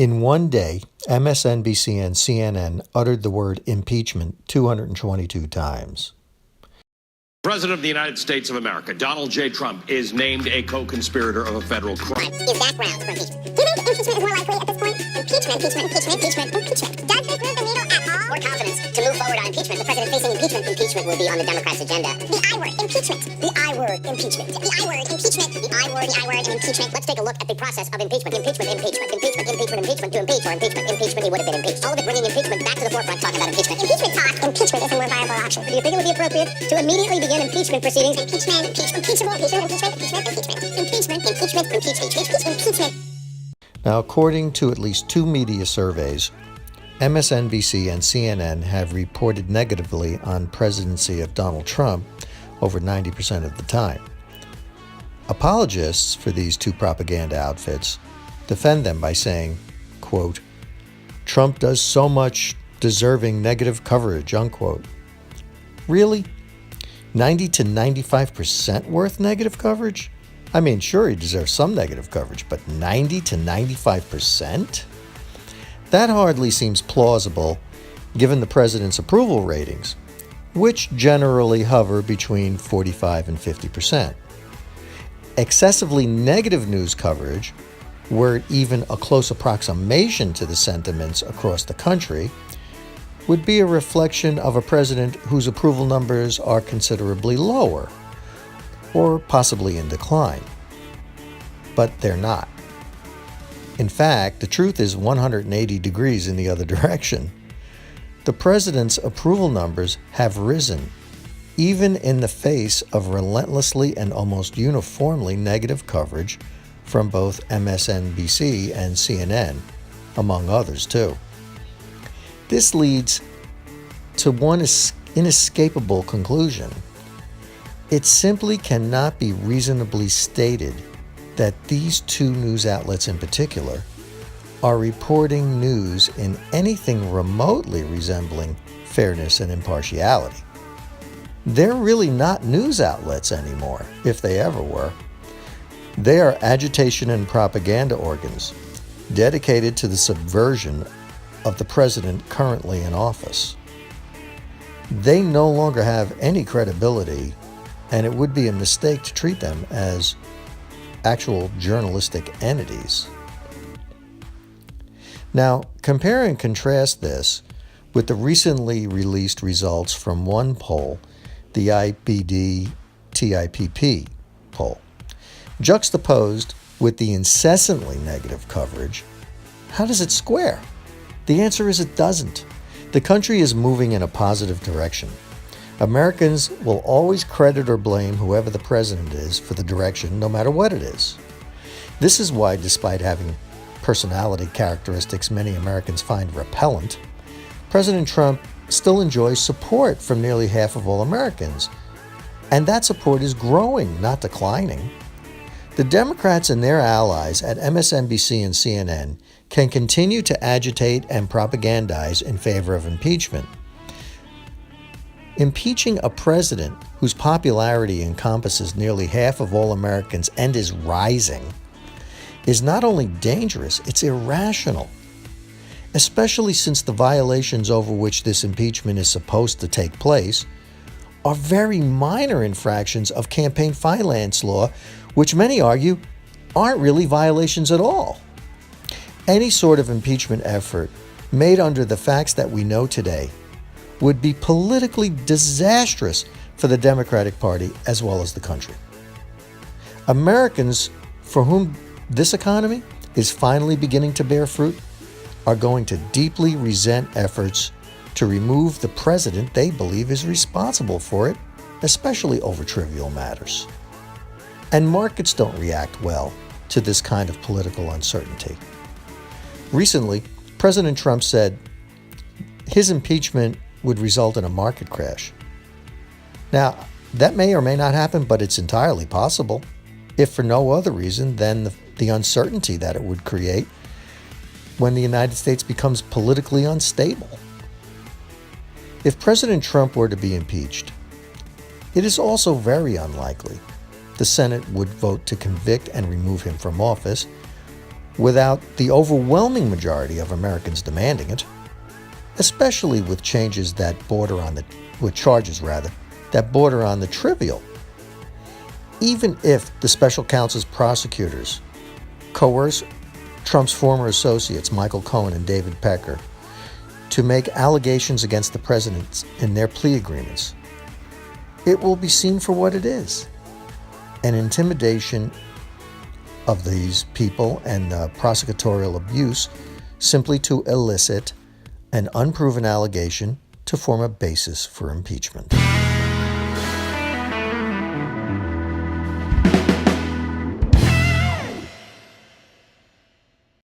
In one day, MSNBC and CNN uttered the word impeachment 222 times. President of the United States of America, Donald J. Trump, is named a co-conspirator of a federal crime. Is that grounds for impeachment? Do you think impeachment is more likely at this point? Impeachment. Does this move the needle at all? More confidence to move forward on impeachment. The president facing impeachment. Impeachment will be on the Democrats' agenda. The I word, impeachment. The I word, impeachment. The I word, impeachment. The I word, and impeachment. Let's take a look at the process of impeachment. Impeachment. To impeach, or impeachment, he would have been impeached. All of it bringing impeachment back to the forefront, talking about impeachment. Impeachment talk. Impeachment is a more viable option. Do you think it would be appropriate to immediately begin impeachment proceedings? Impeachment. Now, according to at least two media surveys, MSNBC and CNN have reported negatively on presidency of Donald Trump over 90% of the time. Apologists for these two propaganda outfits defend them by saying, quote, Trump does so much deserving negative coverage, unquote. Really? 90 to 95% worth negative coverage? I mean, sure, he deserves some negative coverage, but 90 to 95%? That hardly seems plausible given the president's approval ratings, which generally hover between 45 and 50%. Excessively negative news coverage, were it even a close approximation to the sentiments across the country, would be a reflection of a president whose approval numbers are considerably lower, or possibly in decline. But they're not. In fact, the truth is 180 degrees in the other direction. The president's approval numbers have risen, even in the face of relentlessly and almost uniformly negative coverage from both MSNBC and CNN, among others too. This leads to one inescapable conclusion. It simply cannot be reasonably stated that these two news outlets in particular are reporting news in anything remotely resembling fairness and impartiality. They're really not news outlets anymore, if they ever were. They are agitation and propaganda organs dedicated to the subversion of the president currently in office. They no longer have any credibility, and it would be a mistake to treat them as actual journalistic entities. Now, compare and contrast this with the recently released results from one poll, the IBD-TIPP poll. Juxtaposed with the incessantly negative coverage, how does it square? The answer is it doesn't. The country is moving in a positive direction. Americans will always credit or blame whoever the president is for the direction, no matter what it is. This is why, despite having personality characteristics many Americans find repellent, President Trump still enjoys support from nearly half of all Americans. And that support is growing, not declining. The Democrats and their allies at MSNBC and CNN can continue to agitate and propagandize in favor of impeachment. Impeaching a president whose popularity encompasses nearly half of all Americans and is rising is not only dangerous, it's irrational, especially since the violations over which this impeachment is supposed to take place are very minor infractions of campaign finance law, which many argue aren't really violations at all. Any sort of impeachment effort made under the facts that we know today would be politically disastrous for the Democratic Party as well as the country. Americans for whom this economy is finally beginning to bear fruit are going to deeply resent efforts to remove the president they believe is responsible for it, especially over trivial matters. And markets don't react well to this kind of political uncertainty. Recently, President Trump said his impeachment would result in a market crash. Now, that may or may not happen, but it's entirely possible, if for no other reason than the uncertainty that it would create when the United States becomes politically unstable. If President Trump were to be impeached, it is also very unlikely the Senate would vote to convict and remove him from office, without the overwhelming majority of Americans demanding it, especially with charges that border on the trivial. Even if the special counsel's prosecutors coerce Trump's former associates, Michael Cohen and David Pecker, to make allegations against the president in their plea agreements, it will be seen for what it is: an intimidation of these people and prosecutorial abuse simply to elicit an unproven allegation to form a basis for impeachment.